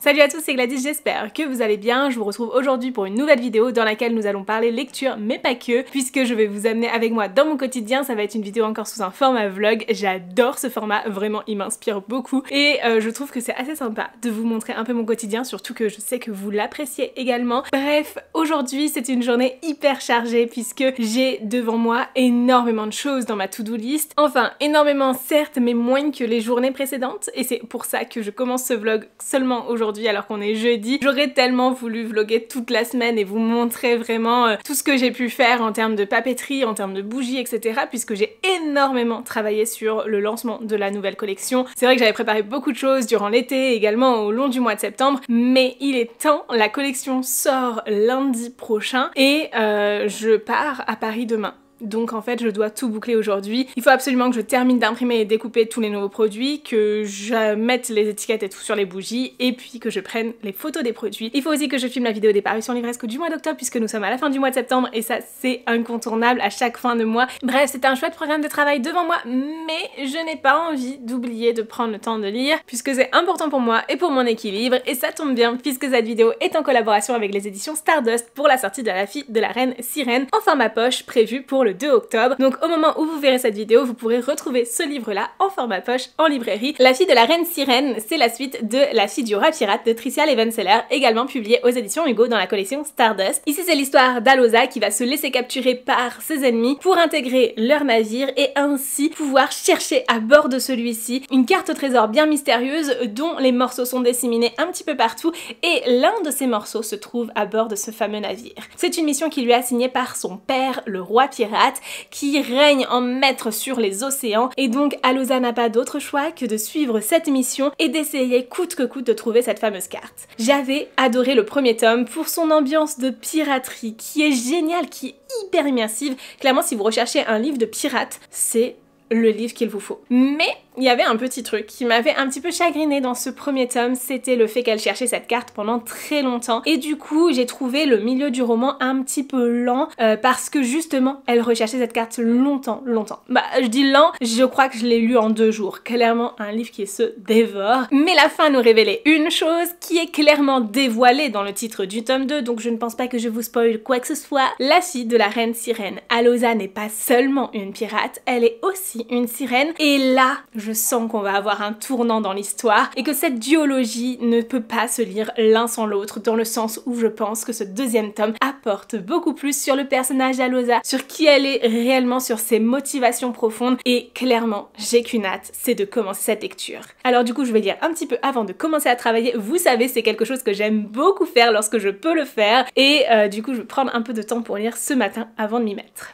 Salut à tous, c'est Gladys, j'espère que vous allez bien. Je vous retrouve aujourd'hui pour une nouvelle vidéo dans laquelle nous allons parler lecture, mais pas que, puisque je vais vous amener avec moi dans mon quotidien. Ça va être une vidéo encore sous un format vlog. J'adore ce format, vraiment il m'inspire beaucoup et je trouve que c'est assez sympa de vous montrer un peu mon quotidien, surtout que je sais que vous l'appréciez également. Bref, aujourd'hui c'est une journée hyper chargée puisque j'ai devant moi énormément de choses dans ma to-do list. Enfin, énormément certes, mais moins que les journées précédentes, et c'est pour ça que je commence ce vlog seulement aujourd'hui alors qu'on est jeudi. J'aurais tellement voulu vlogger toute la semaine et vous montrer vraiment tout ce que j'ai pu faire en termes de papeterie, en termes de bougies, etc. puisque j'ai énormément travaillé sur le lancement de la nouvelle collection. C'est vrai que j'avais préparé beaucoup de choses durant l'été, également au long du mois de septembre, mais il est temps, la collection sort lundi prochain et je pars à Paris demain. Donc en fait je dois tout boucler aujourd'hui. Il faut absolument que je termine d'imprimer et découper tous les nouveaux produits, que je mette les étiquettes et tout sur les bougies, et puis que je prenne les photos des produits. Il faut aussi que je filme la vidéo des parutions livresques du mois d'octobre puisque nous sommes à la fin du mois de septembre et ça c'est incontournable à chaque fin de mois. Bref, c'est un chouette programme de travail devant moi, mais je n'ai pas envie d'oublier de prendre le temps de lire puisque c'est important pour moi et pour mon équilibre, et ça tombe bien puisque cette vidéo est en collaboration avec les éditions Stardust pour la sortie de La fille de la reine sirène en format poche prévu pour le 2 octobre. Donc au moment où vous verrez cette vidéo, vous pourrez retrouver ce livre-là en format poche en librairie. La fille de la reine sirène, c'est la suite de La fille du roi pirate de Tricia Levenseller, également publiée aux éditions Hugo dans la collection Stardust. Ici c'est l'histoire d'Alosa qui va se laisser capturer par ses ennemis pour intégrer leur navire et ainsi pouvoir chercher à bord de celui-ci une carte au trésor bien mystérieuse dont les morceaux sont disséminés un petit peu partout, et l'un de ces morceaux se trouve à bord de ce fameux navire. C'est une mission qui lui est assignée par son père, le roi pirate, qui règne en maître sur les océans, et donc Alosa n'a pas d'autre choix que de suivre cette mission et d'essayer coûte que coûte de trouver cette fameuse carte. J'avais adoré le premier tome pour son ambiance de piraterie qui est géniale, qui est hyper immersive. Clairement, si vous recherchez un livre de pirate, c'est le livre qu'il vous faut. Mais il y avait un petit truc qui m'avait un petit peu chagrinée dans ce premier tome, c'était le fait qu'elle cherchait cette carte pendant très longtemps, et du coup j'ai trouvé le milieu du roman un petit peu lent parce que justement elle recherchait cette carte longtemps. Bah je dis lent, je crois que je l'ai lu en 2 jours, clairement un livre qui se dévore. Mais la fin nous révélait une chose qui est clairement dévoilée dans le titre du tome 2, donc je ne pense pas que je vous spoil quoi que ce soit. La fille de la reine sirène, Alosa n'est pas seulement une pirate, elle est aussi une sirène, et là je sens qu'on va avoir un tournant dans l'histoire et que cette duologie ne peut pas se lire l'un sans l'autre, dans le sens où je pense que ce deuxième tome apporte beaucoup plus sur le personnage d'Alosa, sur qui elle est réellement, sur ses motivations profondes, et clairement j'ai qu'une hâte, c'est de commencer cette lecture. Alors du coup je vais lire un petit peu avant de commencer à travailler. Vous savez, c'est quelque chose que j'aime beaucoup faire lorsque je peux le faire, et du coup je vais prendre un peu de temps pour lire ce matin avant de m'y mettre.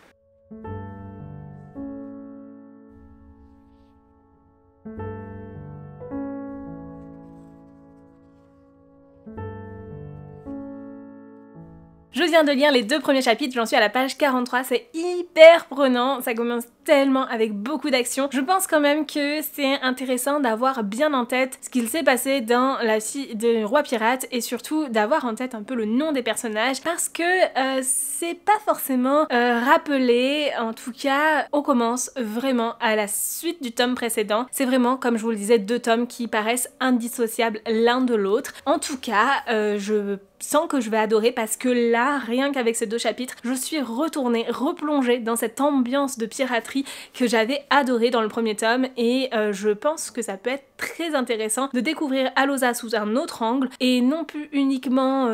Je viens de lire les 2 premiers chapitres, j'en suis à la page 43, c'est hyper prenant, ça commence tellement avec beaucoup d'action. Je pense quand même que c'est intéressant d'avoir bien en tête ce qu'il s'est passé dans La fille du roi pirate, et surtout d'avoir en tête un peu le nom des personnages parce que c'est pas forcément rappelé. En tout cas, on commence vraiment à la suite du tome précédent. C'est vraiment, comme je vous le disais, 2 tomes qui paraissent indissociables l'un de l'autre. En tout cas, je sens que je vais adorer parce que là, rien qu'avec ces 2 chapitres, je suis retournée, replongée dans cette ambiance de piraterie que j'avais adorée dans le premier tome, et je pense que ça peut être très intéressant de découvrir Alosa sous un autre angle et non plus uniquement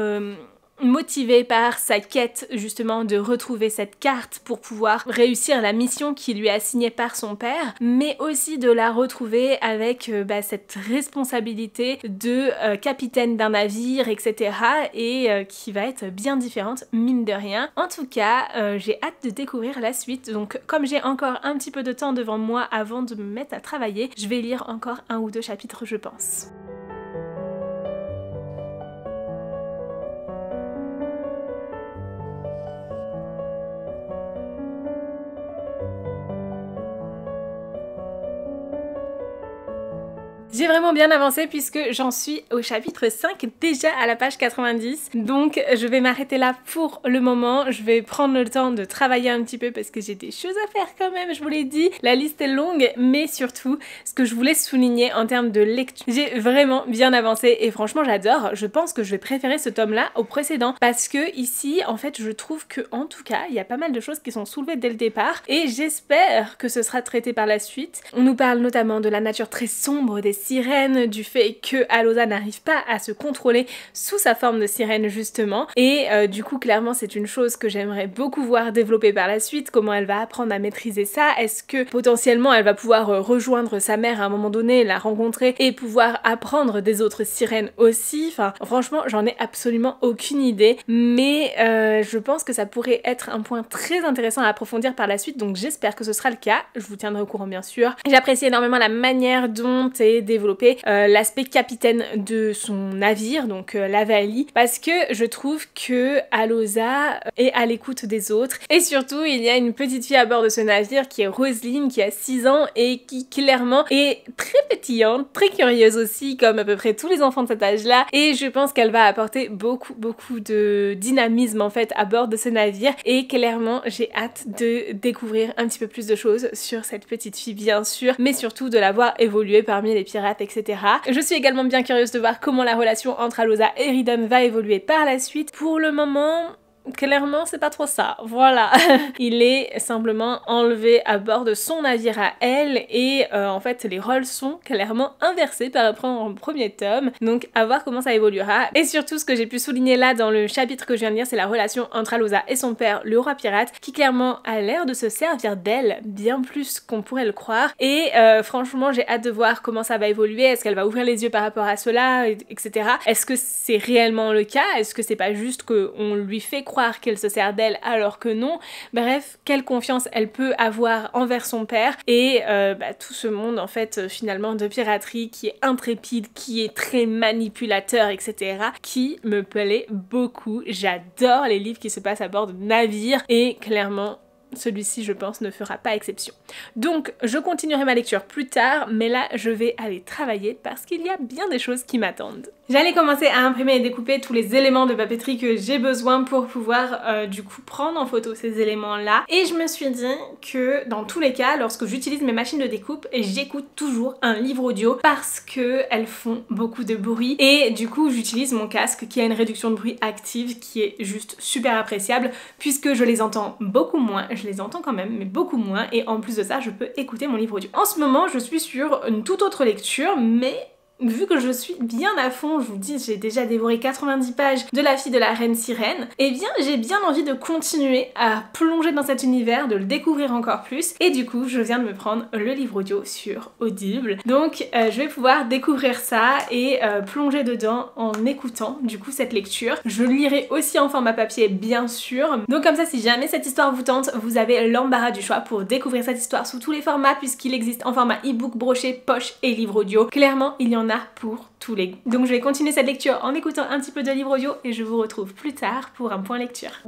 motivée par sa quête justement de retrouver cette carte pour pouvoir réussir la mission qui lui est assignée par son père, mais aussi de la retrouver avec cette responsabilité de capitaine d'un navire, etc. et qui va être bien différente mine de rien. En tout cas, j'ai hâte de découvrir la suite, donc comme j'ai encore un petit peu de temps devant moi avant de me mettre à travailler, je vais lire encore 1 ou 2 chapitres je pense. J'ai vraiment bien avancé puisque j'en suis au chapitre 5, déjà à la page 90. Donc je vais m'arrêter là pour le moment. Je vais prendre le temps de travailler un petit peu parce que j'ai des choses à faire quand même, je vous l'ai dit. La liste est longue, mais surtout, ce que je voulais souligner en termes de lecture, j'ai vraiment bien avancé et franchement j'adore. Je pense que je vais préférer ce tome-là au précédent parce que ici, en fait, je trouve que en tout cas, il y a pas mal de choses qui sont soulevées dès le départ et j'espère que ce sera traité par la suite. On nous parle notamment de la nature très sombre des sirènes, du fait que Alosa n'arrive pas à se contrôler sous sa forme de sirène justement, et du coup clairement c'est une chose que j'aimerais beaucoup voir développer par la suite, comment elle va apprendre à maîtriser ça, est-ce que potentiellement elle va pouvoir rejoindre sa mère à un moment donné, la rencontrer et pouvoir apprendre des autres sirènes aussi, enfin franchement j'en ai absolument aucune idée, mais je pense que ça pourrait être un point très intéressant à approfondir par la suite, donc j'espère que ce sera le cas, je vous tiendrai au courant bien sûr. J'apprécie énormément la manière dont est développé l'aspect capitaine de son navire, donc la Vali, parce que je trouve que Alosa est à l'écoute des autres, et surtout il y a une petite fille à bord de ce navire qui est Roseline, qui a 6 ans et qui clairement est très pétillante, très curieuse aussi, comme à peu près tous les enfants de cet âge-là, et je pense qu'elle va apporter beaucoup de dynamisme en fait à bord de ce navire, et clairement j'ai hâte de découvrir un petit peu plus de choses sur cette petite fille bien sûr, mais surtout de la voir évoluer parmi les pirates, etc. Je suis également bien curieuse de voir comment la relation entre Alosa et Ridan va évoluer par la suite. Pour le moment, clairement c'est pas trop ça, voilà. Il est simplement enlevé à bord de son navire à elle et en fait les rôles sont clairement inversés par rapport au premier tome, donc à voir comment ça évoluera. Et surtout ce que j'ai pu souligner là dans le chapitre que je viens de lire, c'est la relation entre Alosa et son père, le roi pirate, qui clairement a l'air de se servir d'elle bien plus qu'on pourrait le croire, et franchement j'ai hâte de voir comment ça va évoluer, est-ce qu'elle va ouvrir les yeux par rapport à cela, etc. Est-ce que c'est réellement le cas, est-ce que c'est pas juste qu'on lui fait croire qu'elle se sert d'elle alors que non, bref, quelle confiance elle peut avoir envers son père, et tout ce monde en fait finalement de piraterie qui est intrépide, qui est très manipulateur, etc., qui me plaît beaucoup. J'adore les livres qui se passent à bord de navires et clairement celui-ci je pense ne fera pas exception. Donc je continuerai ma lecture plus tard, mais là je vais aller travailler parce qu'il y a bien des choses qui m'attendent. J'allais commencer à imprimer et découper tous les éléments de papeterie que j'ai besoin pour pouvoir du coup prendre en photo ces éléments là, et je me suis dit que dans tous les cas lorsque j'utilise mes machines de découpe, j'écoute toujours un livre audio parce que elles font beaucoup de bruit, et du coup j'utilise mon casque qui a une réduction de bruit active qui est juste super appréciable puisque je les entends beaucoup moins, je les entends quand même mais beaucoup moins, et en plus de ça je peux écouter mon livre audio. En ce moment je suis sur une toute autre lecture, mais vu que je suis bien à fond, je vous dis, j'ai déjà dévoré 90 pages de La fille de la reine sirène, et bien j'ai bien envie de continuer à plonger dans cet univers, de le découvrir encore plus, et du coup je viens de me prendre le livre audio sur Audible, donc je vais pouvoir découvrir ça et plonger dedans en écoutant du coup cette lecture. Je lirai aussi en format papier bien sûr, donc comme ça si jamais cette histoire vous tente, vous avez l'embarras du choix pour découvrir cette histoire sous tous les formats puisqu'il existe en format e-book, broché, poche et livre audio. Clairement il y en a pour tous les goûts. Donc je vais continuer cette lecture en écoutant un petit peu de livre audio et je vous retrouve plus tard pour un point lecture.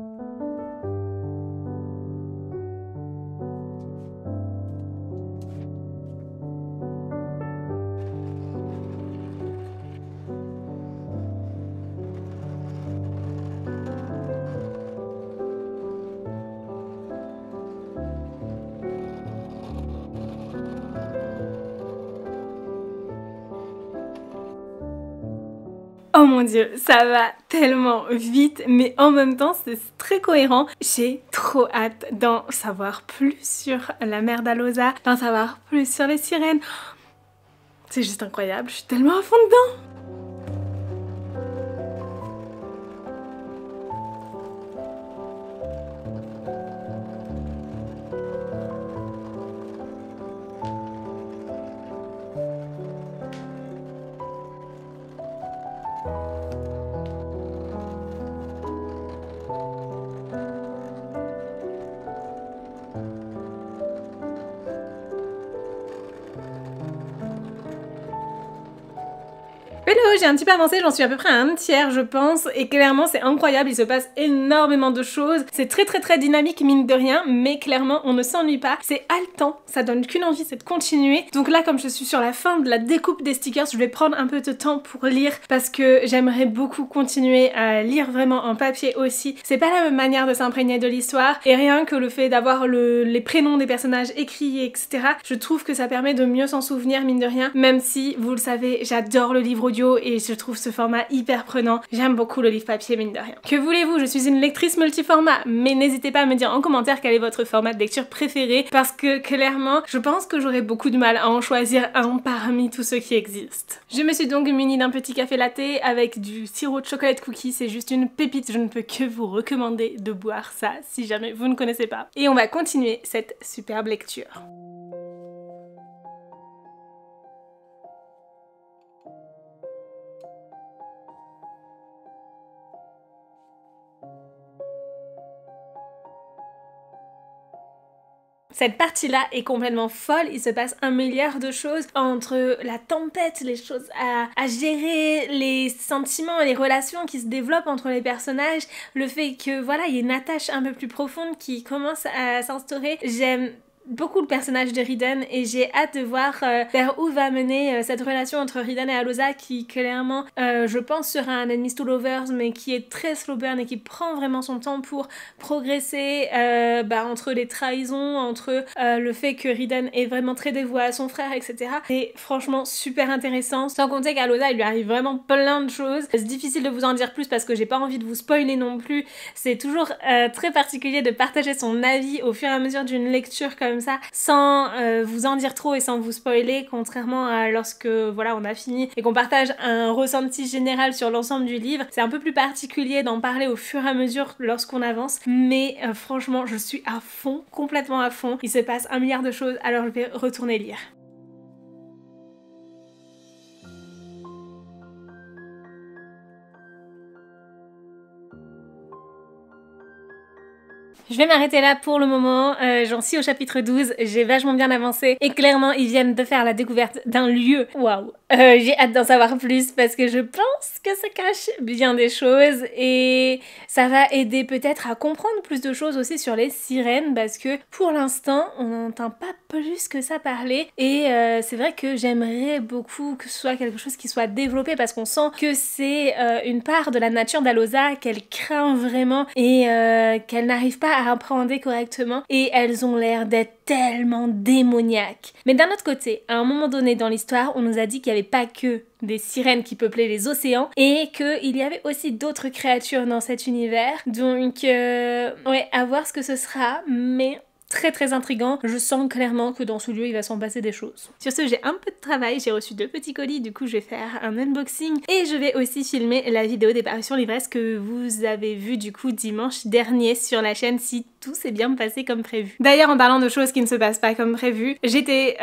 Oh mon dieu, ça va tellement vite, mais en même temps c'est très cohérent. J'ai trop hâte d'en savoir plus sur la mère d'Alosa, d'en savoir plus sur les sirènes. C'est juste incroyable, je suis tellement à fond dedans. Hello, j'ai un petit peu avancé, j'en suis à peu près à un tiers je pense, et clairement c'est incroyable, il se passe énormément de choses, c'est très dynamique mine de rien, mais clairement on ne s'ennuie pas, c'est haletant, ça donne qu'une envie, c'est de continuer. Donc là comme je suis sur la fin de la découpe des stickers, je vais prendre un peu de temps pour lire parce que j'aimerais beaucoup continuer à lire vraiment en papier aussi. C'est pas la même manière de s'imprégner de l'histoire, et rien que le fait d'avoir les prénoms des personnages écrits etc, je trouve que ça permet de mieux s'en souvenir mine de rien, même si vous le savez j'adore le livre audio et je trouve ce format hyper prenant. J'aime beaucoup le livre papier mine de rien. Que voulez-vous, je suis une lectrice multiformat, mais n'hésitez pas à me dire en commentaire quel est votre format de lecture préféré parce que clairement je pense que j'aurais beaucoup de mal à en choisir un parmi tous ceux qui existent. Je me suis donc munie d'un petit café latte avec du sirop de chocolat cookie, c'est juste une pépite, je ne peux que vous recommander de boire ça si jamais vous ne connaissez pas. Et on va continuer cette superbe lecture. Cette partie-là est complètement folle, il se passe un milliard de choses entre la tempête, les choses à gérer, les sentiments et les relations qui se développent entre les personnages, le fait que voilà, il y ait une attache un peu plus profonde qui commence à s'instaurer. J'aime beaucoup le personnage de Rieden et j'ai hâte de voir vers où va mener cette relation entre Rieden et Allosa qui clairement je pense sera un enemies to lovers mais qui est très slow burn et qui prend vraiment son temps pour progresser entre les trahisons, entre le fait que Rieden est vraiment très dévoué à son frère etc. C'est franchement super intéressant, sans compter qu'Allosa il lui arrive vraiment plein de choses. C'est difficile de vous en dire plus parce que j'ai pas envie de vous spoiler non plus, c'est toujours très particulier de partager son avis au fur et à mesure d'une lecture comme ça sans vous en dire trop et sans vous spoiler, contrairement à lorsque voilà on a fini et qu'on partage un ressenti général sur l'ensemble du livre. C'est un peu plus particulier d'en parler au fur et à mesure lorsqu'on avance, mais franchement je suis à fond, complètement à fond, il se passe un milliard de choses alors je vais retourner lire. Je vais m'arrêter là pour le moment, j'en suis au chapitre 12, j'ai vachement bien avancé et clairement ils viennent de faire la découverte d'un lieu. Waouh, j'ai hâte d'en savoir plus parce que je pense que ça cache bien des choses et ça va aider peut-être à comprendre plus de choses aussi sur les sirènes parce que pour l'instant on n'entend pas plus que ça parler et c'est vrai que j'aimerais beaucoup que ce soit quelque chose qui soit développé parce qu'on sent que c'est une part de la nature d'Allosa qu'elle craint vraiment et qu'elle n'arrive pas à appréhender correctement et elles ont l'air d'être tellement démoniaques. Mais d'un autre côté, à un moment donné dans l'histoire, on nous a dit qu'il n'y avait pas que des sirènes qui peuplaient les océans et qu'il y avait aussi d'autres créatures dans cet univers. Donc ouais, à voir ce que ce sera, mais très intriguant, je sens clairement que dans ce lieu il va s'en passer des choses. Sur ce, j'ai un peu de travail, j'ai reçu 2 petits colis, du coup je vais faire un unboxing et je vais aussi filmer la vidéo des parutions livresques que vous avez vu du coup dimanche dernier sur la chaîne si tout s'est bien passé comme prévu. D'ailleurs en parlant de choses qui ne se passent pas comme prévu, j'étais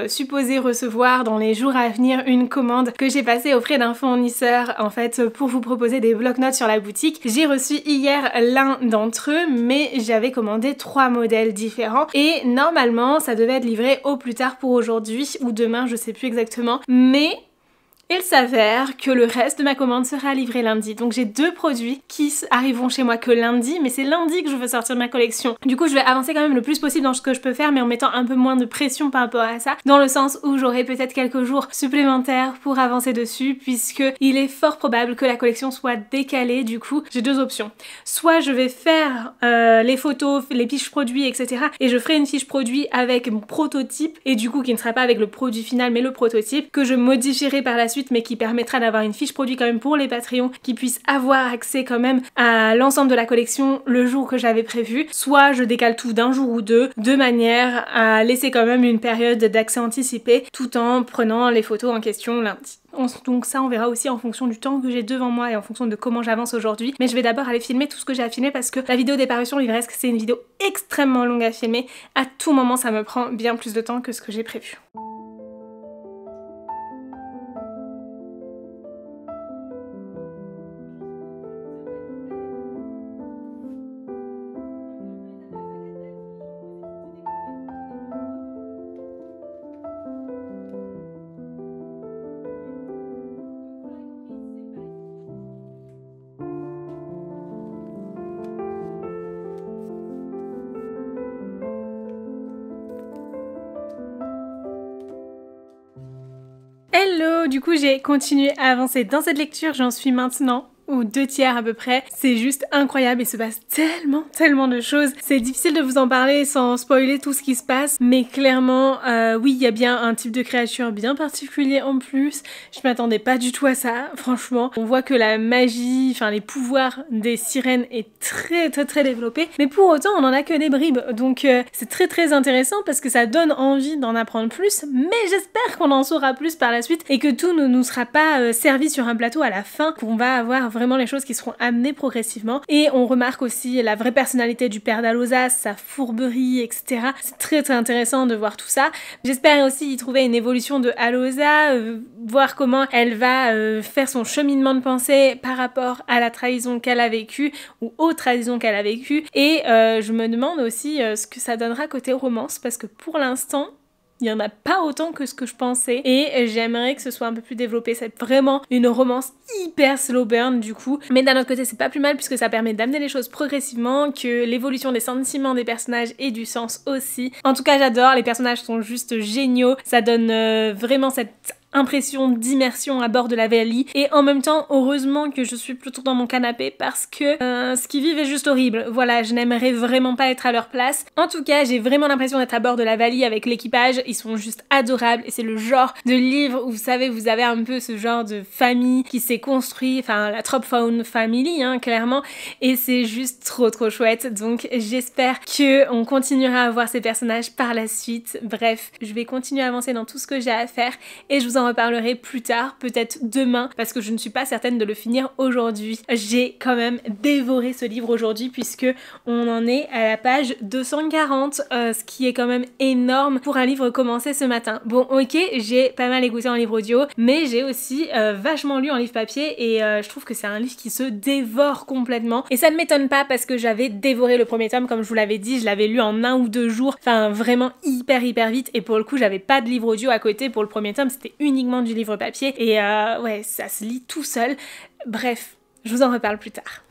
supposée recevoir dans les jours à venir une commande que j'ai passée auprès d'un fournisseur en fait pour vous proposer des bloc-notes sur la boutique. J'ai reçu hier l'un d'entre eux mais j'avais commandé 3 modèles différents et normalement ça devait être livré au plus tard pour aujourd'hui ou demain, je sais plus exactement, mais il s'avère que le reste de ma commande sera livré lundi. Donc j'ai 2 produits qui arriveront chez moi que lundi, mais c'est lundi que je veux sortir ma collection. Du coup je vais avancer quand même le plus possible dans ce que je peux faire mais en mettant un peu moins de pression par rapport à ça, dans le sens où j'aurai peut-être quelques jours supplémentaires pour avancer dessus puisque il est fort probable que la collection soit décalée. Du coup j'ai 2 options. Soit je vais faire les photos, les fiches produits etc. et je ferai une fiche produit avec mon prototype et du coup qui ne sera pas avec le produit final mais le prototype que je modifierai par la suite mais qui permettra d'avoir une fiche produit quand même pour les Patreons qui puissent avoir accès quand même à l'ensemble de la collection le jour que j'avais prévu. Soit je décale tout d'un jour ou deux de manière à laisser quand même une période d'accès anticipé tout en prenant les photos en question lundi. Donc ça on verra aussi en fonction du temps que j'ai devant moi et en fonction de comment j'avance aujourd'hui, mais je vais d'abord aller filmer tout ce que j'ai à filmer parce que la vidéo des parutions livresques c'est une vidéo extrêmement longue à filmer, à tout moment ça me prend bien plus de temps que ce que j'ai prévu. Hello, du coup j'ai continué à avancer dans cette lecture, j'en suis maintenant ou 2/3 à peu près. C'est juste incroyable, il se passe tellement de choses. C'est difficile de vous en parler sans spoiler tout ce qui se passe, mais clairement, oui, il y a bien un type de créature bien particulier en plus. Je m'attendais pas du tout à ça, franchement. On voit que la magie, enfin les pouvoirs des sirènes est très développé, mais pour autant on en a que des bribes, donc c'est très intéressant parce que ça donne envie d'en apprendre plus, mais j'espère qu'on en saura plus par la suite et que tout ne nous sera pas servi sur un plateau à la fin, qu'on va avoir vraiment les choses qui seront amenées progressivement. Et on remarque aussi la vraie personnalité du père d'Allosa, sa fourberie, etc. C'est très intéressant de voir tout ça. J'espère aussi y trouver une évolution de Allosa, voir comment elle va faire son cheminement de pensée par rapport à la trahison qu'elle a vécue ou aux trahisons qu'elle a vécues. Et je me demande aussi ce que ça donnera côté romance, parce que pour l'instant il n'y en a pas autant que ce que je pensais et j'aimerais que ce soit un peu plus développé. C'est vraiment une romance hyper slow burn du coup. Mais d'un autre côté c'est pas plus mal puisque ça permet d'amener les choses progressivement, que l'évolution des sentiments des personnages ait du sens aussi. En tout cas j'adore, les personnages sont juste géniaux. Ça donne vraiment cette impression d'immersion à bord de la Valley et en même temps heureusement que je suis plutôt dans mon canapé parce que ce qu'ils vivent est juste horrible. Voilà, je n'aimerais vraiment pas être à leur place. En tout cas j'ai vraiment l'impression d'être à bord de la Valley avec l'équipage, ils sont juste adorables et c'est le genre de livre où vous savez vous avez un peu ce genre de famille qui s'est construit, enfin la Tropfound Family hein, clairement, et c'est juste trop chouette. Donc j'espère que on continuera à voir ces personnages par la suite. Bref, je vais continuer à avancer dans tout ce que j'ai à faire et je vous en reparlerai plus tard, peut-être demain, parce que je ne suis pas certaine de le finir aujourd'hui. J'ai quand même dévoré ce livre aujourd'hui puisque on en est à la page 240, ce qui est quand même énorme pour un livre commencé ce matin. Bon ok, j'ai pas mal écouté en livre audio, mais j'ai aussi vachement lu en livre papier et je trouve que c'est un livre qui se dévore complètement. Et ça ne m'étonne pas parce que j'avais dévoré le premier tome, comme je vous l'avais dit, je l'avais lu en 1 ou 2 jours, enfin vraiment hyper vite, et pour le coup j'avais pas de livre audio à côté pour le premier tome, c'était uniquement du livre papier et ouais ça se lit tout seul. Bref, je vous en reparle plus tard.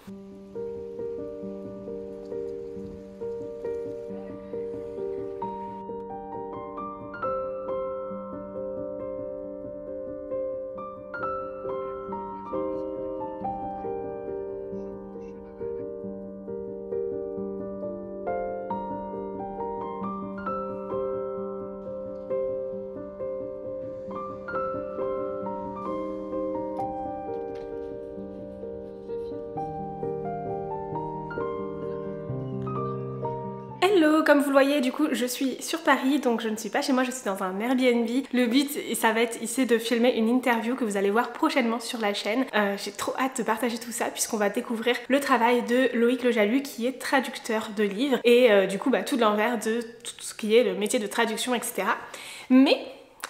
Hello, comme vous le voyez, du coup, je suis sur Paris, donc je ne suis pas chez moi, je suis dans un Airbnb. Le but, ça va être ici de filmer une interview que vous allez voir prochainement sur la chaîne. J'ai trop hâte de partager tout ça puisqu'on va découvrir le travail de Loïc Lejalus qui est traducteur de livres et du coup, tout l'envers de tout ce qui est le métier de traduction, etc. Mais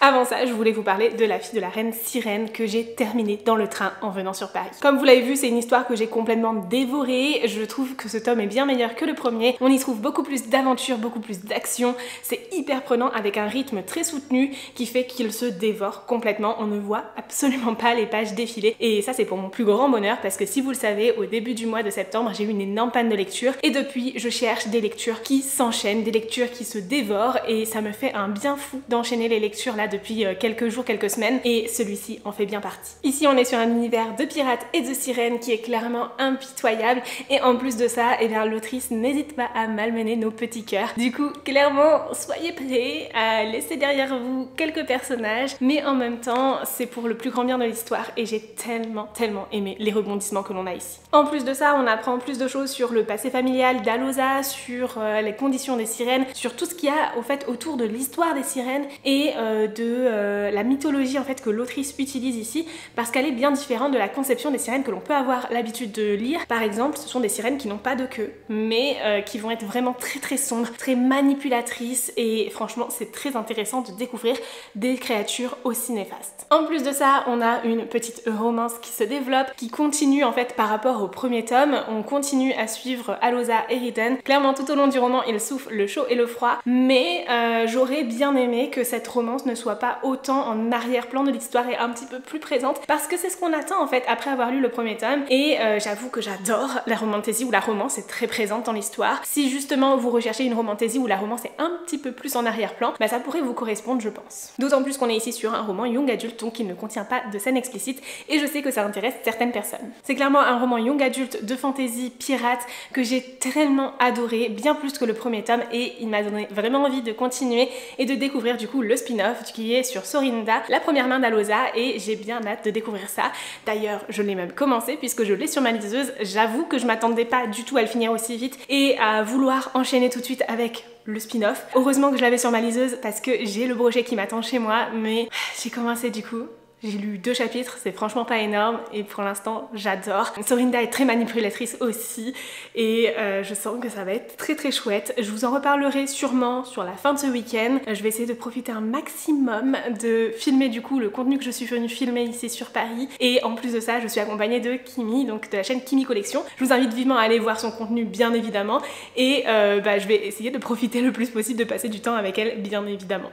avant ça, je voulais vous parler de La fille de la reine sirène que j'ai terminée dans le train en venant sur Paris. Comme vous l'avez vu, c'est une histoire que j'ai complètement dévorée. Je trouve que ce tome est bien meilleur que le premier. On y trouve beaucoup plus d'aventure, beaucoup plus d'action. C'est hyper prenant avec un rythme très soutenu qui fait qu'il se dévore complètement. On ne voit absolument pas les pages défiler. Et ça, c'est pour mon plus grand bonheur parce que si vous le savez, au début du mois de septembre, j'ai eu une énorme panne de lecture. Et depuis, je cherche des lectures qui s'enchaînent, des lectures qui se dévorent. Et ça me fait un bien fou d'enchaîner les lectures là depuis quelques jours, quelques semaines, et celui-ci en fait bien partie. Ici on est sur un univers de pirates et de sirènes qui est clairement impitoyable, et en plus de ça, eh bien l'autrice n'hésite pas à malmener nos petits cœurs. Du coup, clairement, soyez prêts à laisser derrière vous quelques personnages, mais en même temps, c'est pour le plus grand bien de l'histoire, et j'ai tellement aimé les rebondissements que l'on a ici. En plus de ça, on apprend plus de choses sur le passé familial d'Allosa, sur les conditions des sirènes, sur tout ce qu'il y a au fait autour de l'histoire des sirènes et de la mythologie en fait que l'autrice utilise ici, parce qu'elle est bien différente de la conception des sirènes que l'on peut avoir l'habitude de lire. Par exemple, ce sont des sirènes qui n'ont pas de queue, mais qui vont être vraiment très sombres, très manipulatrices, et franchement c'est très intéressant de découvrir des créatures aussi néfastes. En plus de ça, on a une petite romance qui se développe, qui continue en fait par rapport au premier tome. On continue à suivre Allosa et Riton. Clairement tout au long du roman, ils souffrent le chaud et le froid, mais j'aurais bien aimé que cette romance ne soit soit pas autant en arrière-plan de l'histoire et un petit peu plus présente, parce que c'est ce qu'on attend en fait après avoir lu le premier tome. Et j'avoue que j'adore la romantasy où la romance est très présente dans l'histoire. Si justement vous recherchez une romantasy où la romance est un petit peu plus en arrière-plan, bah ça pourrait vous correspondre je pense. D'autant plus qu'on est ici sur un roman young adulte, donc il ne contient pas de scènes explicites, et je sais que ça intéresse certaines personnes. C'est clairement un roman young adulte de fantasy pirate que j'ai tellement adoré, bien plus que le premier tome, et il m'a donné vraiment envie de continuer et de découvrir du coup le spin-off qui est sur Sorinda, la première main d'Alosa, et j'ai bien hâte de découvrir ça. D'ailleurs, je l'ai même commencé puisque je l'ai sur ma liseuse. J'avoue que je m'attendais pas du tout à le finir aussi vite et à vouloir enchaîner tout de suite avec le spin-off. Heureusement que je l'avais sur ma liseuse parce que j'ai le brochet qui m'attend chez moi, mais j'ai commencé du coup. J'ai lu 2 chapitres, c'est franchement pas énorme et pour l'instant j'adore. Sorinda est très manipulatrice aussi et je sens que ça va être très très chouette. Je vous en reparlerai sûrement sur la fin de ce week-end. Je vais essayer de profiter un maximum de filmer du coup le contenu que je suis venue filmer ici sur Paris, et en plus de ça je suis accompagnée de Kimi, donc de la chaîne Kimi Collection. Je vous invite vivement à aller voir son contenu bien évidemment, et je vais essayer de profiter le plus possible de passer du temps avec elle bien évidemment.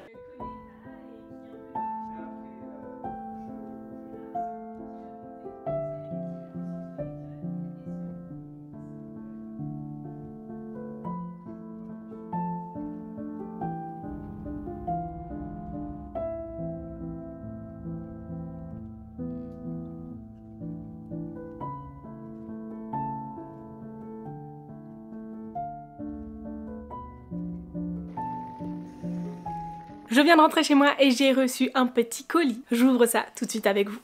Je viens de rentrer chez moi et j'ai reçu un petit colis. J'ouvre ça tout de suite avec vous.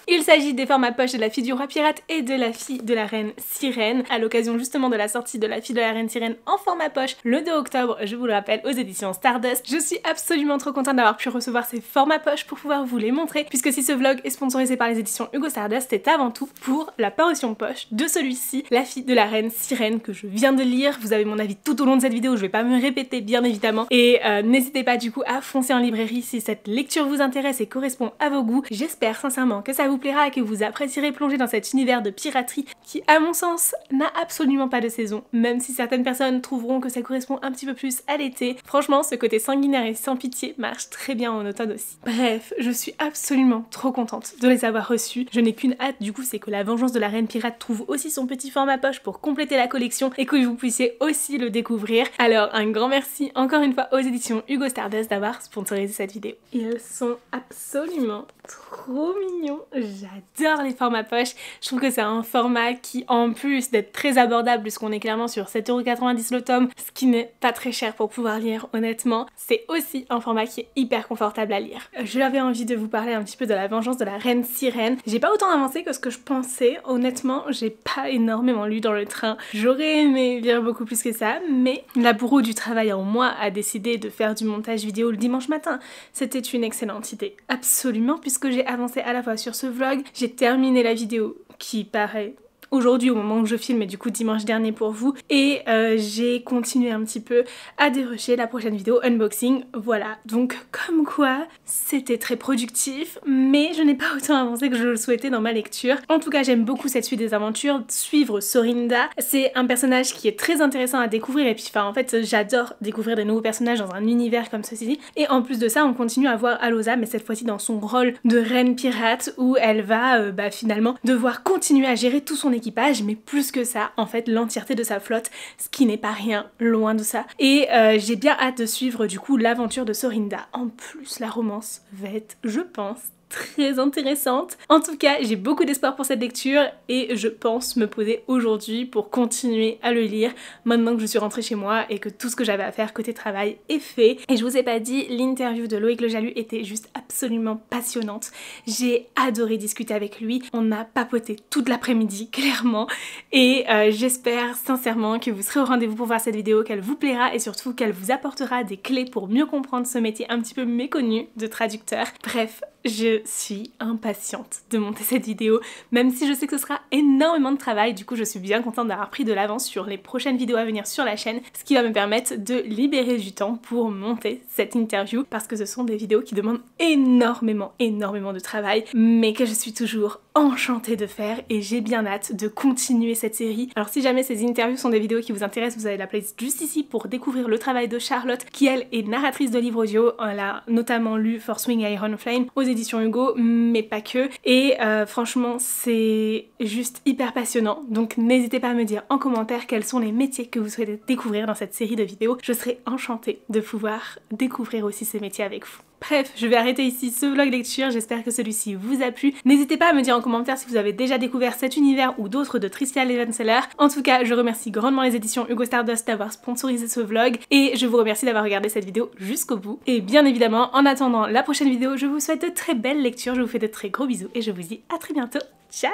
Il s'agit des formats poche de La Fille du Roi Pirate et de La Fille de la Reine Sirène, à l'occasion justement de la sortie de La Fille de la Reine Sirène en format poche le 2 octobre, je vous le rappelle, aux éditions Stardust. Je suis absolument trop contente d'avoir pu recevoir ces formats poche pour pouvoir vous les montrer, puisque si ce vlog est sponsorisé par les éditions Hugo Stardust, c'est avant tout pour la parution poche de celui-ci, La Fille de la Reine Sirène, que je viens de lire. Vous avez mon avis tout au long de cette vidéo, je vais pas me répéter bien évidemment, et n'hésitez pas du coup à foncer en librairie si cette lecture vous intéresse et correspond à vos goûts. J'espère sincèrement que ça vous plaira et que vous apprécierez plonger dans cet univers de piraterie qui, à mon sens, n'a absolument pas de saison, même si certaines personnes trouveront que ça correspond un petit peu plus à l'été. Franchement, ce côté sanguinaire et sans pitié marche très bien en automne aussi. Bref, je suis absolument trop contente de les avoir reçus. Je n'ai qu'une hâte du coup, c'est que La Vengeance de la Reine Pirate trouve aussi son petit format poche pour compléter la collection et que vous puissiez aussi le découvrir. Alors un grand merci encore une fois aux éditions Hugo Stardust d'avoir sponsorisé cette vidéo. Ils sont absolument trop mignons, j'adore les formats poche. Je trouve que c'est un format qui, en plus d'être très abordable puisqu'on est clairement sur 7,90 € le tome, ce qui n'est pas très cher pour pouvoir lire honnêtement, c'est aussi un format qui est hyper confortable à lire. J'avais envie de vous parler un petit peu de La Vengeance de la Reine Sirène. J'ai pas autant avancé que ce que je pensais, honnêtement j'ai pas énormément lu dans le train. J'aurais aimé lire beaucoup plus que ça, mais la bourreau du travail en moi a décidé de faire du montage vidéo le dimanche matin. C'était une excellente idée, absolument, puisque j'ai avancé à la fois sur ce vlog, j'ai terminé la vidéo qui paraît aujourd'hui au moment où je filme, et du coup dimanche dernier pour vous, et j'ai continué un petit peu à dérusher la prochaine vidéo unboxing. Voilà, donc comme quoi c'était très productif, mais je n'ai pas autant avancé que je le souhaitais dans ma lecture. En tout cas j'aime beaucoup cette suite des aventures, suivre Sorinda, c'est un personnage qui est très intéressant à découvrir, et puis enfin en fait j'adore découvrir des nouveaux personnages dans un univers comme ceci, et en plus de ça on continue à voir Alosa, mais cette fois-ci dans son rôle de reine pirate, où elle va finalement devoir continuer à gérer tout son équipage, mais plus que ça, en fait, l'entièreté de sa flotte, ce qui n'est pas rien, loin de ça. Et j'ai bien hâte de suivre du coup l'aventure de Sorinda. En plus, la romance va être, je pense, très intéressante. En tout cas, j'ai beaucoup d'espoir pour cette lecture et je pense me poser aujourd'hui pour continuer à le lire maintenant que je suis rentrée chez moi et que tout ce que j'avais à faire côté travail est fait. Et je vous ai pas dit, l'interview de Loïc Le Jalut était juste absolument passionnante. J'ai adoré discuter avec lui, on a papoté toute l'après-midi clairement, et j'espère sincèrement que vous serez au rendez-vous pour voir cette vidéo, qu'elle vous plaira et surtout qu'elle vous apportera des clés pour mieux comprendre ce métier un petit peu méconnu de traducteur. Bref, je suis impatiente de monter cette vidéo, même si je sais que ce sera énormément de travail. Du coup je suis bien contente d'avoir pris de l'avance sur les prochaines vidéos à venir sur la chaîne, ce qui va me permettre de libérer du temps pour monter cette interview, parce que ce sont des vidéos qui demandent énormément de travail, mais que je suis toujours enchantée de faire et j'ai bien hâte de continuer cette série. Alors si jamais ces interviews sont des vidéos qui vous intéressent, vous avez la playlist juste ici pour découvrir le travail de Charlotte qui elle est narratrice de livres audio. Elle a notamment lu Force Wing et Iron Flame aux éditions Hugo, mais pas que. Et franchement c'est juste hyper passionnant. Donc n'hésitez pas à me dire en commentaire quels sont les métiers que vous souhaitez découvrir dans cette série de vidéos. Je serai enchantée de pouvoir découvrir aussi ces métiers avec vous. Bref, je vais arrêter ici ce vlog lecture, j'espère que celui-ci vous a plu. N'hésitez pas à me dire en commentaire si vous avez déjà découvert cet univers ou d'autres de Tricia Levenseller. En tout cas, je remercie grandement les éditions Hugo Stardust d'avoir sponsorisé ce vlog et je vous remercie d'avoir regardé cette vidéo jusqu'au bout. Et bien évidemment, en attendant la prochaine vidéo, je vous souhaite de très belles lectures, je vous fais de très gros bisous et je vous dis à très bientôt. Ciao!